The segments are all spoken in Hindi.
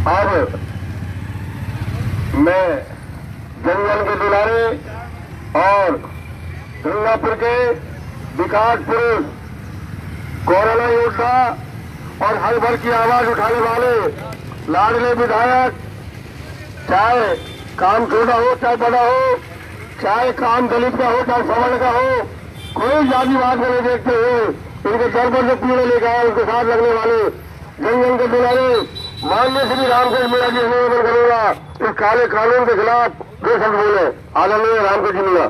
अब मैं जंगल के दुलारे और गंगापुर के विकास पुरुष, कोरोना योद्धा और हर भर की आवाज उठाने वाले लाडले विधायक, चाहे काम छोटा हो चाहे बड़ा हो, चाहे काम दलित का हो चाहे सवर्ण का हो, कोई जातिवाद में नहीं देखते हुए इनके दर पर जो पीड़े लेकर आए उनके साथ लगने वाले जंगल के दुलारे माननीय श्री रामकृष्ण मीणा जी निवेदन करूंगा, इस काले कानून के खिलाफ दो शब्द बोले। आदरणीय रामकृष्ण मीणा।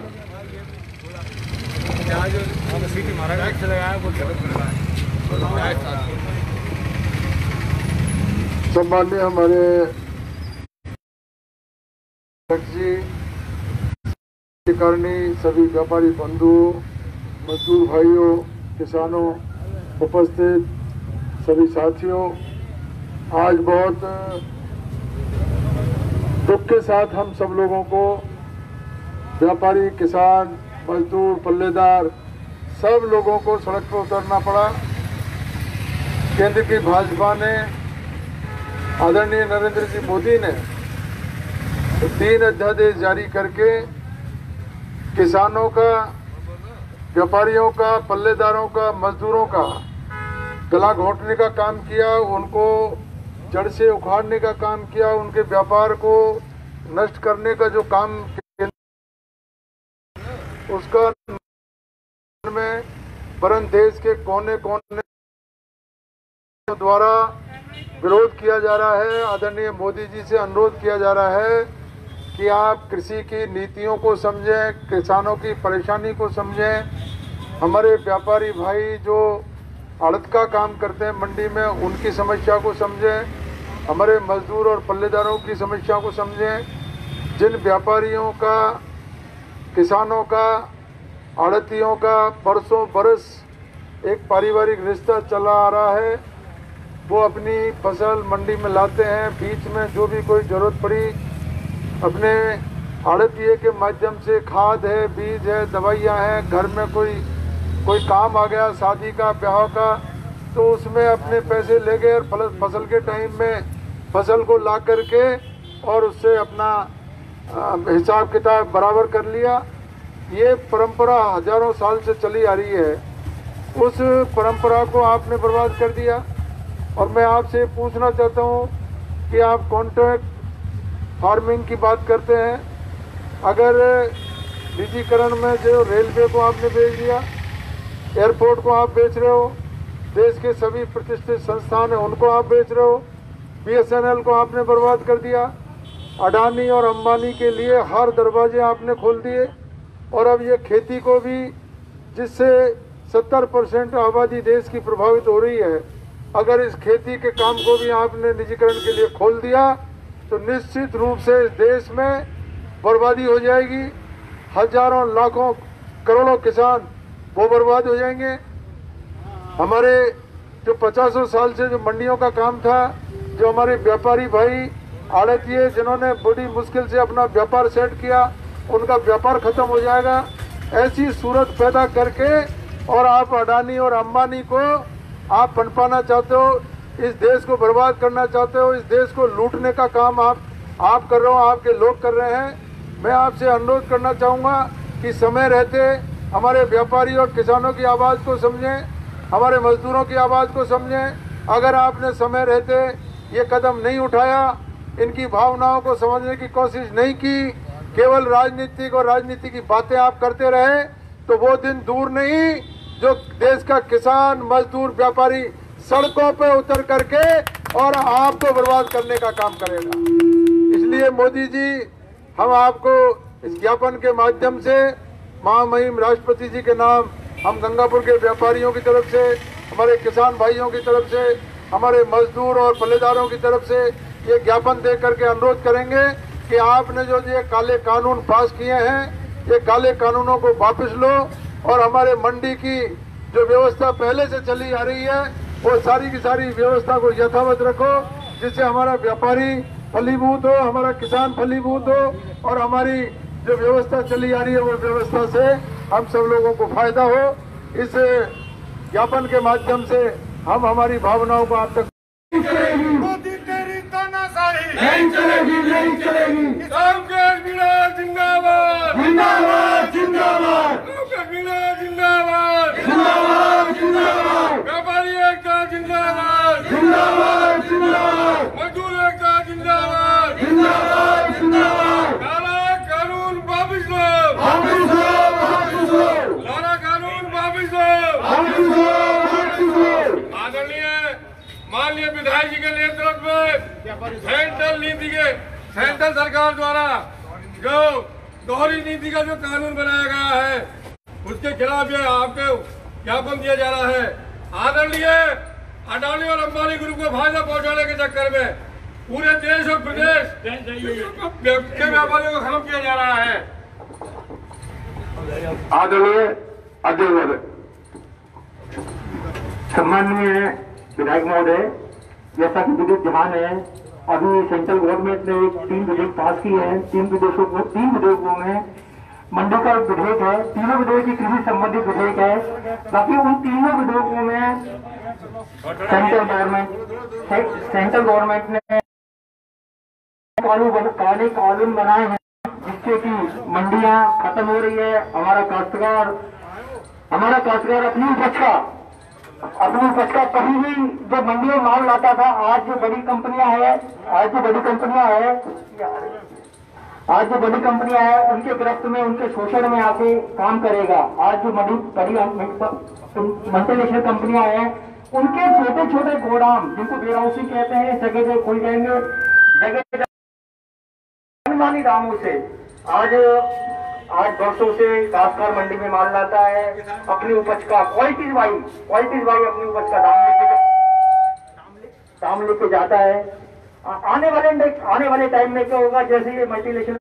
सम्माननीय हमारे अध्यक्ष जी, कार्यकारिणी, सभी व्यापारी बंधुओं, मजदूर भाइयों, किसानों, उपस्थित सभी साथियों, आज बहुत दुख के साथ हम सब लोगों को, व्यापारी, किसान, मजदूर, पल्लेदार, सब लोगों को सड़क पर उतरना पड़ा। केंद्र की भाजपा ने, आदरणीय नरेंद्र जी मोदी ने 3 अध्यादेश जारी करके किसानों का, व्यापारियों का, पल्लेदारों का, मजदूरों का गला घोटने का काम किया, उनको जड़ से उखाड़ने का काम किया, उनके व्यापार को नष्ट करने का जो काम उसका में वरन देश के कोने कोने द्वारा विरोध किया जा रहा है। आदरणीय मोदी जी से अनुरोध किया जा रहा है कि आप कृषि की नीतियों को समझें, किसानों की परेशानी को समझें, हमारे व्यापारी भाई जो आड़त का काम करते हैं मंडी में उनकी समस्या को समझें, हमारे मजदूर और पल्लेदारों की समस्या को समझें। जिन व्यापारियों का, किसानों का, आड़तियों का बरसों बरस एक पारिवारिक रिश्ता चला आ रहा है, वो अपनी फसल मंडी में लाते हैं, बीच में जो भी कोई जरूरत पड़ी अपने आड़तिये के माध्यम से, खाद है, बीज है, दवाइयाँ हैं, घर में कोई काम आ गया, शादी का, ब्याह का, तो उसमें अपने पैसे ले गए और फसल के टाइम में फसल को ला करके और उससे अपना हिसाब किताब बराबर कर लिया। ये परंपरा हजारों साल से चली आ रही है, उस परंपरा को आपने बर्बाद कर दिया। और मैं आपसे पूछना चाहता हूँ कि आप कॉन्ट्रैक्ट फार्मिंग की बात करते हैं, अगर निजीकरण में जो रेलवे को आपने बेच दिया, एयरपोर्ट को आप बेच रहे हो, देश के सभी प्रतिष्ठित संस्थान हैं उनको आप बेच रहे हो, BSNL को आपने बर्बाद कर दिया, अडानी और अंबानी के लिए हर दरवाजे आपने खोल दिए, और अब ये खेती को भी, जिससे 70% आबादी देश की प्रभावित हो रही है, अगर इस खेती के काम को भी आपने निजीकरण के लिए खोल दिया तो निश्चित रूप से इस देश में बर्बादी हो जाएगी। हजारों, लाखों, करोड़ों किसान वो बर्बाद हो जाएंगे। हमारे जो 50 साल से जो मंडियों का काम था, जो हमारे व्यापारी भाई आड़तिये जिन्होंने बड़ी मुश्किल से अपना व्यापार सेट किया, उनका व्यापार खत्म हो जाएगा। ऐसी सूरत पैदा करके और आप अडानी और अंबानी को आप पनपाना चाहते हो, इस देश को बर्बाद करना चाहते हो, इस देश को लूटने का काम आप कर रहे हो, आपके लोग कर रहे हैं। मैं आपसे अनुरोध करना चाहूँगा कि समय रहते हमारे व्यापारी और किसानों की आवाज़ को समझें, हमारे मजदूरों की आवाज़ को समझें। अगर आपने समय रहते ये कदम नहीं उठाया, इनकी भावनाओं को समझने की कोशिश नहीं की, केवल राजनीतिक और राजनीति की बातें आप करते रहे, तो वो दिन दूर नहीं जो देश का किसान, मजदूर, व्यापारी सड़कों पे उतर करके और आपको बर्बाद करने का काम करेगा। इसलिए मोदी जी, हम आपको इस ज्ञापन के माध्यम से महामहिम राष्ट्रपति जी के नाम, हम गंगापुर के व्यापारियों की तरफ से, हमारे किसान भाइयों की तरफ से, हमारे मजदूर और पल्लेदारों की तरफ से ये ज्ञापन दे करके अनुरोध करेंगे कि आपने जो ये काले कानून पास किए हैं, ये काले कानूनों को वापस लो और हमारे मंडी की जो व्यवस्था पहले से चली आ रही है वो सारी की सारी व्यवस्था को यथावत रखो, जिससे हमारा व्यापारी फलीभूत हो, हमारा किसान फलीभूत हो और हमारी जो व्यवस्था चली आ रही है वो व्यवस्था से हम सब लोगों को फायदा हो। इस ज्ञापन के माध्यम से हम हमारी भावनाओं को आप तक तानाशाही नहीं चलेगी, नहीं चलेगी। किसान कश्मीर जिंदाबाद, जिंदाबाद, जिंदाबाद, कश्मीर जिंदाबाद, जिंदाबाद, जिंदाबाद, व्यापारी एकता जिंदाबाद, जिंदाबाद, जिंदाबाद, मजदूर एकता जिंदाबाद, जिंदाबाद, जिंदाबाद। काला कानून वापस लो, वापस लो, वापस लो, काला कानून वापस लो। वापस लो, वापस लो। आदरणीय माननीय विधायक जी के नेतृत्व में सेंट्रल सरकार द्वारा जो दोहरी नीति का जो कानून बनाया गया है उसके खिलाफ ये आपको ज्ञापन दिया जा रहा है। आदरणीय अडानी और अंबानी ग्रुप को फायदा पहुंचाने के चक्कर में पूरे देश और प्रदेश के व्यापारियों को खत्म किया जा रहा है। आदरणीय अध्यक्ष महोदय, सम्माननीय विधायक महोदय, जैसा कि विदित ध्यान है, अभी सेंट्रल गवर्नमेंट ने 3 विधेयक पास किए हैं। 3 विधेयकों में मंडी का एक विधेयक है, तीनों विधेयक की कृषि संबंधित विधेयक है। बाकी उन तीनों विधेयकों में सेंट्रल गवर्नमेंट ने कानून बनाए हैं जिससे कि मंडियां खत्म हो रही है। हमारा काश्तकार अपनी उपज का कहीं भी जो मंडियों में माल लाता था, आज जो बड़ी कंपनियां हैं उनके गिरफ्त में, उनके शोषण में आके काम करेगा। आज जो बड़ी मल्टीनेशनल कंपनियां हैं उनके छोटे छोटे गोदाम जिनको वेयर हाउसिंग कहते हैं, जगह खुल जाएंगे। जगह मनमानी दामों से आज वर्षों से काश्तकार मंडी में माल लाता है, अपनी उपज का क्वालिटीज वाइज अपनी उपज का दाम लेके जाता है। आने वाले टाइम में क्या होगा, जैसे ये मल्टीनेशनल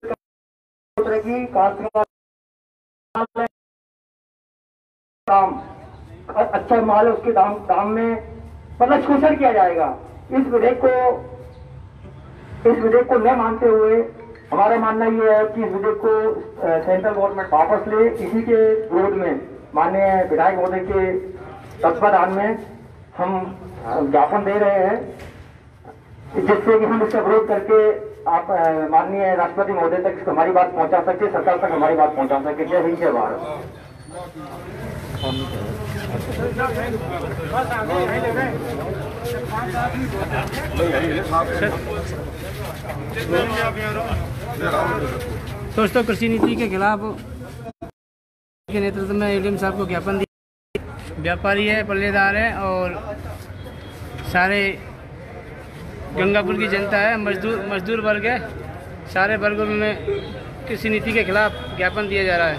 की काश्तकार दाम अच्छा माल है उसके दाम में मतलब शोषण किया जाएगा। इस विधेयक को न मानते हुए हमारा मानना यह है कि इस विधेयक को सेंट्रल गवर्नमेंट वापस ले। इसी के विरोध में माननीय विधायक महोदय के तत्वाधान में हम ज्ञापन दे रहे हैं, जिससे कि हम इसका विरोध करके आप माननीय राष्ट्रपति महोदय तक हमारी बात पहुंचा सके, सरकार तक हमारी बात पहुंचा सके। जय हिंद, जय भारत। दोस्तों, कृषि नीति के खिलाफ के नेतृत्व में एडीएम साहब को ज्ञापन दिया। व्यापारी है, पल्लेदार है और सारे गंगापुर की जनता है, मजदूर वर्ग है, सारे वर्गों में कृषि नीति के खिलाफ ज्ञापन दिया जा रहा है।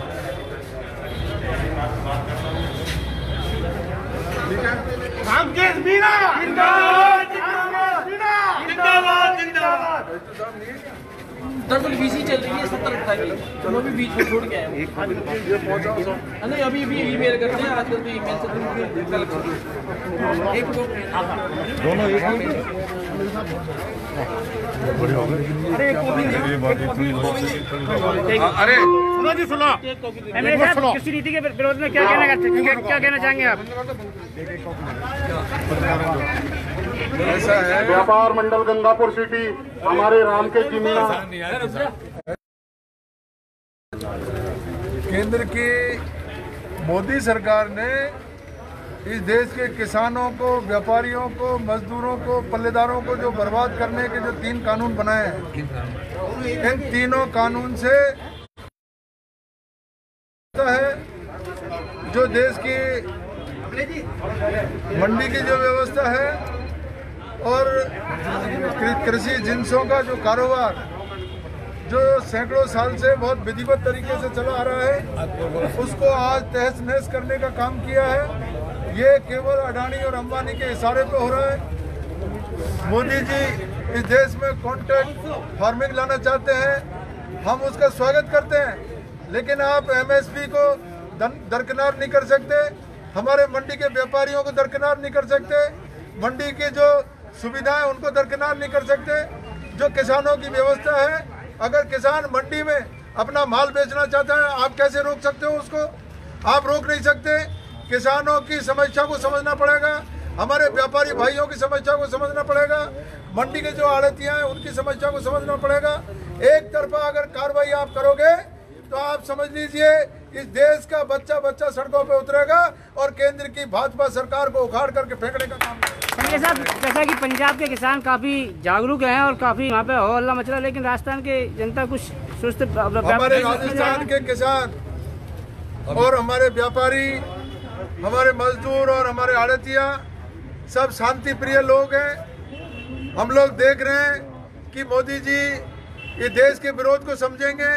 दरअसल बीसी चल रही है 70 की, चलो भी बीच में छोड़ के आए। नहीं अभी ईमेल करते हैं, आजकल तो ईमेल से दोनों अरे सुनो जी, सुनो एमएलए साहब, कृषि नीति के विरोध में क्या कहना चाहेंगे आप? ऐसा है, व्यापार मंडल गंगापुर सिटी हमारे राम के जिमीना केंद्र की मोदी सरकार ने इस देश के किसानों को, व्यापारियों को, मजदूरों को, पल्लेदारों को जो बर्बाद करने के जो 3 कानून बनाए हैं, इन तीनों कानून से है जो देश की मंडी की जो व्यवस्था है और कृषि जिन्सों का जो कारोबार जो सैकड़ों साल से बहुत विधिवत तरीके से चला आ रहा है, उसको आज तहस नहस करने का काम किया है। ये केवल अडानी और अंबानी के इशारे पे हो रहा है। मोदी जी इस देश में कॉन्ट्रैक्ट फार्मिंग लाना चाहते हैं, हम उसका स्वागत करते हैं, लेकिन आप एमएसपी को दरकिनार नहीं कर सकते, हमारे मंडी के व्यापारियों को दरकिनार नहीं कर सकते, मंडी की जो सुविधाएं उनको दरकिनार नहीं कर सकते। जो किसानों की व्यवस्था है, अगर किसान मंडी में अपना माल बेचना चाहता है, आप कैसे रोक सकते हो उसको? आप रोक नहीं सकते। किसानों की समस्या को समझना पड़ेगा, हमारे व्यापारी भाइयों की समस्या को समझना पड़ेगा। मंडी के जो आड़तियां हैं उनकी समस्या को समझना पड़ेगा। एक तरफा अगर कार्रवाई आप करोगे तो आप समझ लीजिए इस देश का बच्चा बच्चा सड़कों पे उतरेगा और केंद्र की भाजपा सरकार को उखाड़ करके फेंकने का काम करेगा। ये साहब, जैसा कि पंजाब के किसान काफी जागरूक हैं और काफी वहाँ पे हो हल्ला मच रहा है, लेकिन राजस्थान के जनता कुछ सुस्त। हमारे राजस्थान के किसान और हमारे व्यापारी, हमारे मजदूर और हमारे आड़तिया सब शांति प्रिय लोग हैं। हम लोग देख रहे हैं कि मोदी जी ये देश के विरोध को समझेंगे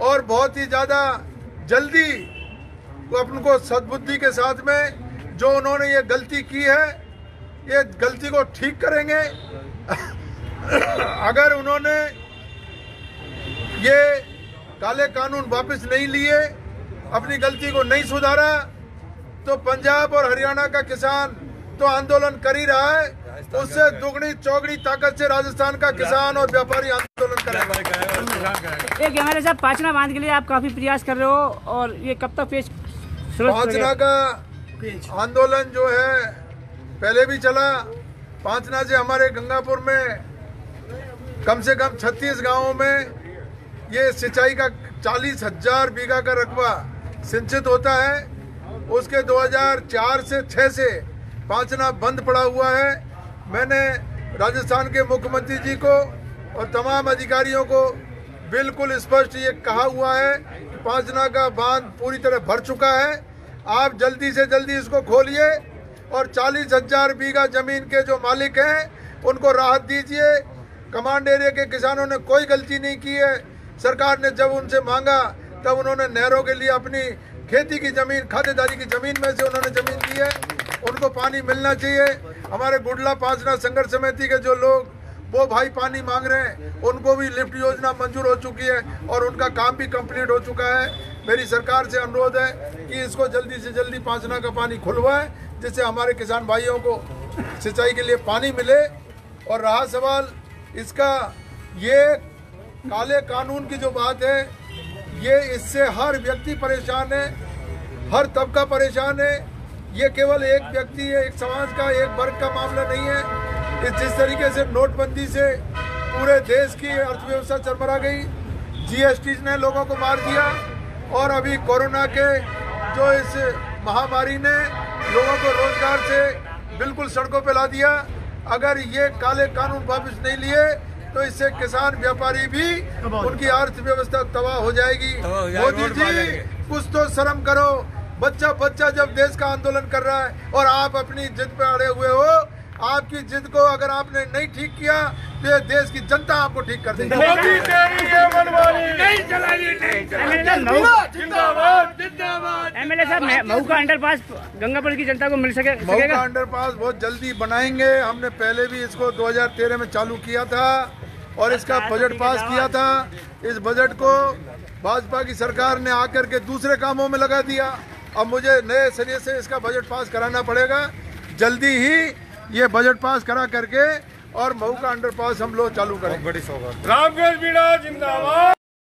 और बहुत ही ज़्यादा जल्दी अपन को सद्बुद्धि के साथ में जो उन्होंने ये गलती की है ये गलती को ठीक करेंगे। अगर उन्होंने ये काले कानून वापस नहीं लिए, अपनी गलती को नहीं सुधारा, तो पंजाब और हरियाणा का किसान तो आंदोलन कर ही रहा है, उससे दुगनी चौगनी ताकत से राजस्थान का किसान और व्यापारी आंदोलन करेगा। एक हमारे साहब पांचना बांध के लिए आप काफी प्रयास कर रहे हो, और ये कब तक पेश? पांचना का आंदोलन जो है पहले भी चला। पांचना से हमारे गंगापुर में कम से कम 36 गांवों में ये सिंचाई का 40,000 बीघा का रकबा सिंचित होता है। उसके 2004 से 6 से पांचना बंद पड़ा हुआ है। मैंने राजस्थान के मुख्यमंत्री जी को और तमाम अधिकारियों को बिल्कुल स्पष्ट ये कहा हुआ है कि पांचना का बांध पूरी तरह भर चुका है, आप जल्दी से जल्दी इसको खोलिए और 40,000 बीघा जमीन के जो मालिक हैं उनको राहत दीजिए। कमांड एरिया के किसानों ने कोई गलती नहीं की है। सरकार ने जब उनसे मांगा तब उन्होंने नहरों के लिए अपनी खेती की जमीन, खातेदारी की जमीन में से उन्होंने जमीन दी है, उनको पानी मिलना चाहिए। हमारे गुडला पांचना संघर्ष समिति के जो लोग वो भाई पानी मांग रहे हैं उनको भी लिफ्ट योजना मंजूर हो चुकी है और उनका काम भी कंप्लीट हो चुका है। मेरी सरकार से अनुरोध है कि इसको जल्दी से जल्दी पांचना का पानी खुलवाएं, जिससे हमारे किसान भाइयों को सिंचाई के लिए पानी मिले। और रहा सवाल इसका, ये काले कानून की जो बात है, ये इससे हर व्यक्ति परेशान है, हर तबका परेशान है। ये केवल एक व्यक्ति है, एक समाज का, एक वर्ग का मामला नहीं है। जिस तरीके से नोटबंदी से पूरे देश की अर्थव्यवस्था चरमरा गई, जीएसटी ने लोगों को मार दिया, और अभी कोरोना के जो इस महामारी ने लोगों को रोजगार से बिल्कुल सड़कों पे ला दिया। अगर ये काले कानून वापस नहीं लिए तो इससे किसान व्यापारी भी उनकी अर्थव्यवस्था तबाह हो जाएगी। मोदी जी कुछ तो शर्म करो। बच्चा बच्चा जब देश का आंदोलन कर रहा है और आप अपनी जिद पे अड़े हुए हो, आपकी जिद को अगर आपने नहीं ठीक किया तो ये देश की जनता आपको ठीक कर देगी। मोदी तेरी ये मनमानी नहीं चलानी, नहीं चलानी। जिंदाबाद जिंदाबाद। एमएलए साहब, मऊ का अंडरपास गंगापुर की जनता को मिल सकेगा? मऊ का अंडरपास बहुत जल्दी बनाएंगे। हमने पहले भी इसको 2013 में चालू किया था और इसका बजट पास किया था। इस बजट को भाजपा की सरकार ने आकर के दूसरे कामों में लगा दिया। अब मुझे नए सिरे से इसका बजट पास कराना पड़ेगा। जल्दी ही ये बजट पास करा करके और मऊ का अंडरपास हम लोग चालू करेंगे। रामगढ़ बीड़ा जिंदाबाद।